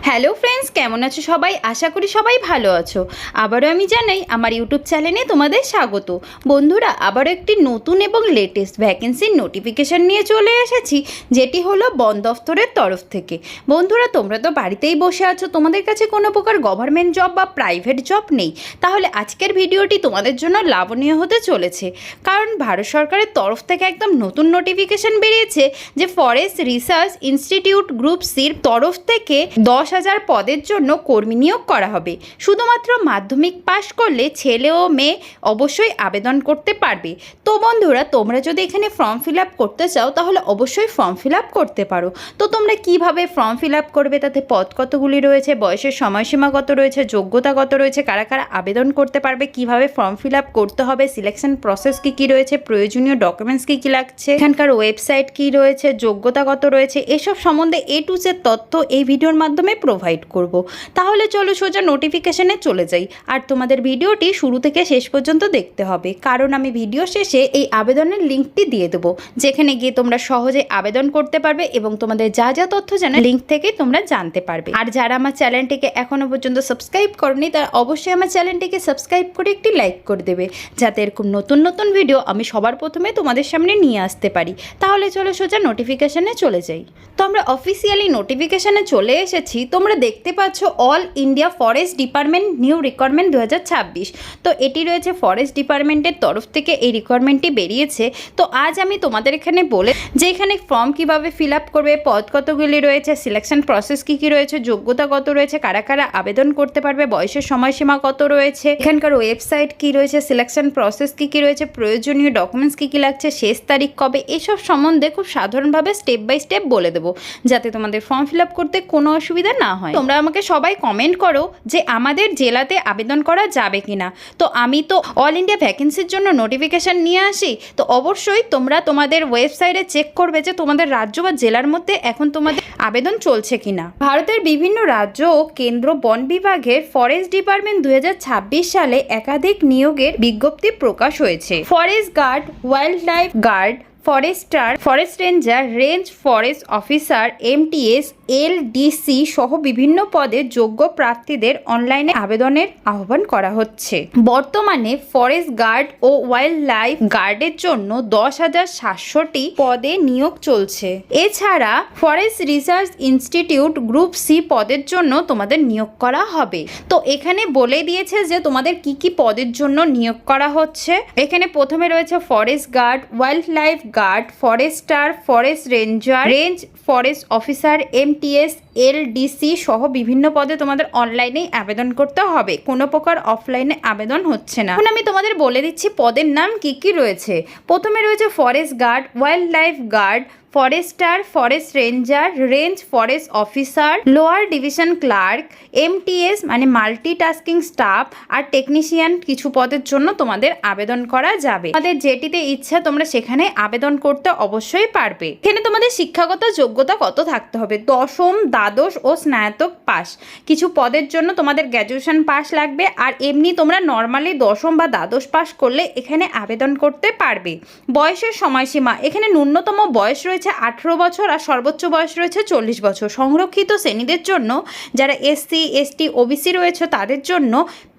Hello friends, কেমন আছো সবাই? আশা করি সবাই ভালো আছো। আবারও আমি জানাই আমার ইউটিউব চ্যানেলে তোমাদের স্বাগত। বন্ধুরা, আবারও একটি নতুন এবং লেটেস্ট ভ্যাকেন্সির নোটিফিকেশান নিয়ে চলে এসেছি, যেটি হলো বন দফতরের তরফ থেকে। বন্ধুরা, তোমরা তো বাড়িতেই বসে আছো, তোমাদের কাছে কোনো প্রকার গভর্নমেন্ট জব বা প্রাইভেট জব নেই, তাহলে আজকের ভিডিওটি তোমাদের জন্য লাভনীয় হতে চলেছে। কারণ ভারত সরকারের তরফ থেকে একদম নতুন নোটিফিকেশান বেরিয়েছে যে ফরেস্ট রিসার্চ ইনস্টিটিউট গ্রুপ সির তরফ থেকে 10,000 পদের জন্য কর্মী নিয়োগ করা হবে। শুধুমাত্র মাধ্যমিক পাশ করলে ছেলে ও মেয়ে অবশ্যই আবেদন করতে পারবে। তো বন্ধুরা, তোমরা যদি এখানে ফর্ম ফিল আপ করতে চাও তাহলে অবশ্যই ফর্ম ফিল আপ করতে পারো। তো তোমরা কিভাবে ফর্ম ফিল আপ করবে, তাতে পদ কতগুলি রয়েছে, বয়সের সময়সীমা কত রয়েছে, যোগ্যতা কত রয়েছে, কারা কারা আবেদন করতে পারবে, কিভাবে ফর্ম ফিল আপ করতে হবে, সিলেকশন প্রসেস কী রয়েছে, প্রয়োজনীয় ডকুমেন্টস কী লাগছে, এখানকার ওয়েবসাইট কী রয়েছে, যোগ্যতা কত রয়েছে, এসব সম্বন্ধে A to Z তথ্য এই ভিডিওর মাধ্যমে প্রোভাইড করব। তাহলে চলো সোজা নোটিফিকেশনে চলে যাই। আর তোমাদের ভিডিওটি শুরু থেকে শেষ পর্যন্ত দেখতে হবে, কারণ আমি ভিডিও শেষে এই আবেদনের লিঙ্কটি দিয়ে দেবো, যেখানে গিয়ে তোমরা সহজে আবেদন করতে পারবে এবং তোমাদের যা যা তথ্য জানা লিঙ্ক থেকে তোমরা জানতে পারবে। আর যারা আমার চ্যানেলটিকে এখনো পর্যন্ত সাবস্ক্রাইব করনি, তারা অবশ্যই আমার চ্যানেলটিকে সাবস্ক্রাইব করে একটি লাইক করে দেবে, যাতে এরকম নতুন নতুন ভিডিও আমি সবার প্রথমে তোমাদের সামনে নিয়ে আসতে পারি। তাহলে চলো সোজা নোটিফিকেশনে চলে যাই। তো আমরা অফিসিয়ালি নোটিফিকেশনে চলে এসেছি। তোমরা দেখতে পাচ্ছ all India forest department new requirement 2026। তো এটি রয়েছে ফরেস্ট ডিপার্টমেন্টের তরফ থেকে এই রিকোয়ারমেন্টটি বেরিয়েছে। তো আজ আমি তোমাদের এখানে বলে যে এখানে ফর্ম কিভাবে ফিল আপ করবে, পদ কতগুলি রয়েছে, সিলেকশন প্রসেস কী কী রয়েছে, যোগ্যতা কত রয়েছে, কারা কারা আবেদন করতে পারবে, বয়সের সময়সীমা কত রয়েছে, এখানকার ওয়েবসাইট কী রয়েছে, সিলেকশন প্রসেস কী কী রয়েছে, প্রয়োজনীয় ডকুমেন্টস কী কী লাগছে, শেষ তারিখ কবে, এসব সম্বন্ধে খুব সাধারণভাবে স্টেপ বাই স্টেপ বলে দেবো, যাতে তোমাদের ফর্ম ফিল আপ করতে কোনো অসুবিধা না হয়। তোমরা আমাকে সবাই কমেন্ট করো যে আমাদের জেলাতে আবেদন করা যাবে কিনা। তো আমি তো অল ইন্ডিয়া ভ্যাকেন্সির জন্য নোটিফিকেশান নিয়ে আসি, তো অবশ্যই তোমরা তোমাদের ওয়েবসাইটে চেক করবে যে তোমাদের রাজ্য বা জেলার মধ্যে এখন তোমাদের আবেদন চলছে কিনা। ভারতের বিভিন্ন রাজ্য ও কেন্দ্র বন বিভাগের ফরেস্ট ডিপার্টমেন্ট 2026 সালে একাধিক নিয়োগের বিজ্ঞপ্তি প্রকাশ হয়েছে। Forest guard, wildlife guard, forester, forest ranger, range forest officer, MTS, LDC সহ বিভিন্ন পদে যোগ্য প্রার্থীদের অনলাইনে আবেদনের আহ্বান করা হচ্ছে। বর্তমানে ফরেস্ট গার্ড ও ওয়াইল্ড লাইফ গার্ডের জন্য 10,700টি পদে নিয়োগ চলছে। এছাড়া forest research institute group C পদের জন্য তোমাদের নিয়োগ করা হবে। তো এখানে বলে দিয়েছে যে তোমাদের কি কি পদের জন্য নিয়োগ করা হচ্ছে। এখানে প্রথমে রয়েছে forest guard, wildlife guard, forester, forest ranger, range forest officer, MTS, LDC সহ বিভিন্ন পদে তোমাদের অনলাইনেই আবেদন করতে হবে, কোনো প্রকার অফলাইনে আবেদন হচ্ছে না। এখন আমি তোমাদের বলে দিচ্ছি পদের নাম কি কি রয়েছে। প্রথমে রয়েছে forest guard, wildlife guard, forester, forest ranger, range forest officer, lower division clerk, MTS মানে মাল্টিটাস্কিং স্টাফ আর টেকনিশিয়ান কিছু পদের জন্য তোমাদের আবেদন করা যাবে। তোমাদের যেটিতে ইচ্ছা তোমরা সেখানে আবেদন করতে অবশ্যই পারবে। এখানে তোমাদের শিক্ষাগত যোগ্যতা কত থাকতে হবে, দশম, দ্বাদশ ও স্নাতক পাস। কিছু পদের জন্য তোমাদের গ্র্যাজুয়েশন পাস লাগবে, আর এমনি তোমরা নর্মালি দশম বা দ্বাদশ পাস করলে এখানে আবেদন করতে পারবে। বয়সের সময়সীমা, এখানে ন্যূনতম বয়স রয়েছে 18 বছর আর সর্বোচ্চ বয়স রয়েছে 40 বছর। সংরক্ষিত শ্রেণীদের জন্য যারা SC, ST, OBC রয়েছে তাদের জন্য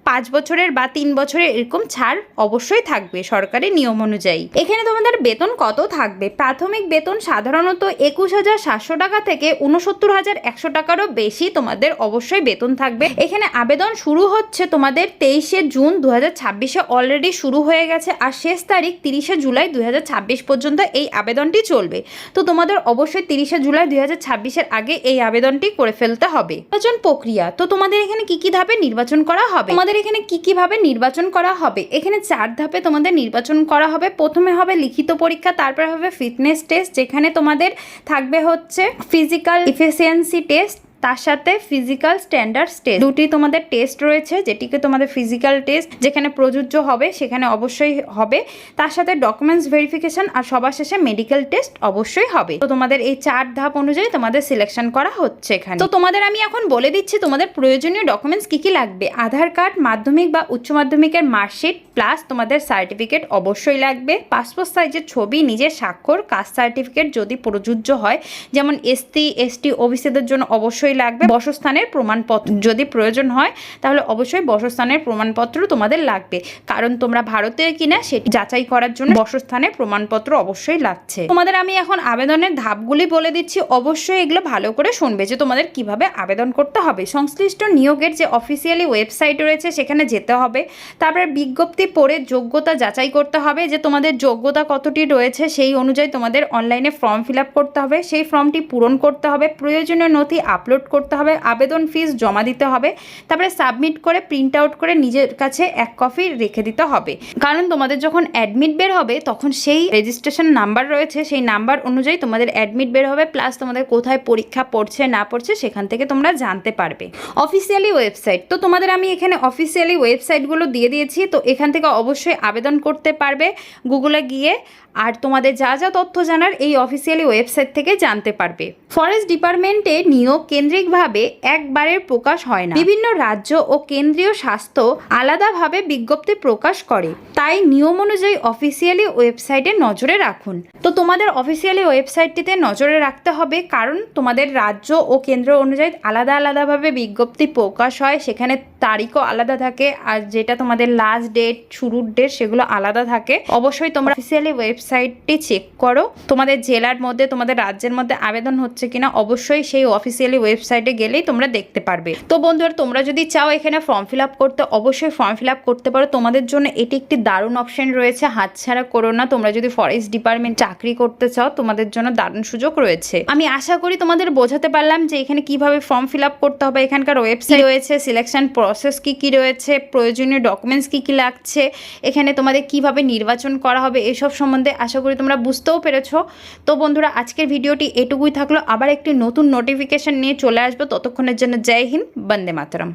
5 বছরের বা 3 বছরের এরকম ছাড় অবশ্যই থাকবে সরকারি নিয়ম অনুযায়ী। এখানে তোমাদের বেতন কত থাকবে, প্রাথমিক বেতন সাধারণত 21,700 টাকা থেকে 69,100 টাকারও বেশি তোমাদের অবশ্যই বেতন থাকবে। এখানে আবেদন শুরু হচ্ছে তোমাদের 23শে জুন 2026-এ অলরেডি শুরু হয়ে গেছে, আর শেষ তারিখ 30শে জুলাই 2026 পর্যন্ত এই আবেদনটি চলবে। তো তোমাদের অবশ্যই 30শে জুলাই 2026-এর আগে এই আবেদনটি করে ফেলতে হবে। নির্বাচন প্রক্রিয়া, তো তোমাদের এখানে কি কি ধাপে নির্বাচন করা হবে, তোমাদের এখানে কি কিভাবে নির্বাচন করা হবে। এখানে 4 ধাপে তোমাদের নির্বাচন করা হবে। প্রথমে হবে লিখিত পরীক্ষা, তারপর হবে ফিটনেস টেস্ট, যেখানে তোমাদের থাকবে হচ্ছে ফিজিক্যাল এফিসিয়েন্সি টেস্ট, তার সাথে ফিজিক্যাল স্ট্যান্ডার্ডস টেস্ট। দুটি তোমাদের টেস্ট রয়েছে, যেটিকে তোমাদের ফিজিক্যাল টেস্ট যেখানে প্রযোজ্য হবে সেখানে অবশ্যই হবে, তার সাথে ডকুমেন্টস ভেরিফিকেশন, আর সবার শেষে মেডিকেল টেস্ট অবশ্যই হবে। তো তোমাদের এই 4 ধাপ অনুযায়ী তোমাদের সিলেকশন করা হচ্ছে এখানে। তো তোমাদের আমি এখন বলে দিচ্ছি তোমাদের প্রয়োজনীয় ডকুমেন্টস কি কি লাগবে। আধার কার্ড, মাধ্যমিক বা উচ্চ মাধ্যমিকের মার্কশিট প্লাস তোমাদের সার্টিফিকেট অবশ্যই লাগবে। পাসপোর্ট সাইজের ছবি, নিজের স্বাক্ষর, কাস্ট সার্টিফিকেট যদি প্রযোজ্য হয়, যেমন SC, ST, OBCদের জন্য অবশ্যই অবশ্যই লাগবে। বাসস্থানের প্রমাণপত্র যদি প্রয়োজন হয় তাহলে অবশ্যই বাসস্থানের প্রমাণপত্র তোমাদের লাগবে, কারণ তোমরা ভারতীয় কিনা সেটি যাচাই করার জন্য বাসস্থানের প্রমাণপত্র অবশ্যই লাগছে। তোমাদের আমি এখন আবেদনের ধাপগুলি বলে দিচ্ছি, অবশ্যই এগুলো ভালো করে শুনবে যে তোমাদের কিভাবে আবেদন করতে হবে। সংশ্লিষ্ট নিয়োগের যে অফিসিয়ালি ওয়েবসাইট রয়েছে সেখানে যেতে হবে, তারপরে বিজ্ঞপ্তি পড়ে যোগ্যতা যাচাই করতে হবে যে তোমাদের যোগ্যতা কতটি রয়েছে, সেই অনুযায়ী তোমাদের অনলাইনে ফর্ম ফিল আপ করতে হবে, সেই ফর্মটি পূরণ করতে হবে, প্রয়োজনীয় নথি আপলোড করতে হবে, আবেদন ফিস জমা দিতে হবে, তারপরে সাবমিট করে প্রিন্ট আউট করে নিজের কাছে এক কপি রেখে দিতে হবে। কারণ তোমাদের যখন অ্যাডমিট বের হবে তখন সেই রেজিস্ট্রেশন নাম্বার রয়েছে, সেই নাম্বার অনুযায়ী তোমাদের অ্যাডমিট বের হবে, প্লাস তোমাদের কোথায় পরীক্ষা পড়ছে না পড়ছে সেখান থেকে তোমরা জানতে পারবে। অফিসিয়ালি ওয়েবসাইট, তো তোমাদের আমি এখানে অফিসিয়ালি ওয়েবসাইটগুলো দিয়ে দিয়েছি, তো এখান থেকে অবশ্যই আবেদন করতে পারবে গুগলে গিয়ে, আর তোমাদের যা যা তথ্য জানার এই অফিসিয়ালি ওয়েবসাইট থেকে জানতে পারবে। ফরেস্ট ডিপার্টমেন্টে নিয়োগ কেন্দ্রিকভাবে একবারের প্রকাশ হয় না, বিভিন্ন রাজ্য ও কেন্দ্রীয় স্বাস্থ্য আলাদাভাবে বিজ্ঞপ্তি প্রকাশ করে, তাই নিয়ম অনুযায়ী অফিসিয়ালি ওয়েবসাইটে নজরে রাখুন। তো তোমাদের অফিসিয়ালি ওয়েবসাইটটিতে নজরে রাখতে হবে, কারণ তোমাদের রাজ্য ও কেন্দ্র অনুযায়ী আলাদা আলাদাভাবে বিজ্ঞপ্তি প্রকাশ হয়, সেখানে তারিখও আলাদা থাকে, আর যেটা তোমাদের লাস্ট ডেট শুরুর ডেট সেগুলো আলাদা থাকে। অবশ্যই তোমরা অফিসিয়ালি ওয়েবসাইটটি চেক করো, তোমাদের জেলার মধ্যে তোমাদের রাজ্যের মধ্যে আবেদন হচ্ছে কিনা অবশ্যই সেই অফিসিয়ালি ওয়েবসাইটে গেলেই তোমরা দেখতে পারবে। তো বন্ধুরা, তোমরা যদি চাও এখানে ফর্ম ফিল আপ করতে অবশ্যই ফর্ম ফিল আপ করতে পারো, তোমাদের জন্য এটি একটি দারুণ অপশন রয়েছে, হাতছাড়া করো না। তোমরা যদি ফরেস্ট ডিপার্টমেন্ট চাকরি করতে চাও তোমাদের জন্য দারুণ সুযোগ রয়েছে। আমি আশা করি তোমাদের বোঝাতে পারলাম যে এখানে কিভাবে ফর্ম ফিল আপ করতে হবে, এখানকার ওয়েবসাইট রয়েছে, সিলেকশন প্রসেস কি রয়েছে, প্রয়োজনীয় ডকুমেন্টস কি লাগছে, এখানে তোমাদের কিভাবে নির্বাচন করা হবে, এসব সম্বন্ধে আশা করি তোমরা বুঝতেও পেরেছো। তো বন্ধুরা, আজকের ভিডিওটি এটুকুই থাকলো, আবার একটি নতুন নোটিফিকেশন নিয়ে চলে আসবো, ততক্ষণের জন্য জয় হিন্দ, বন্দে মাতরম।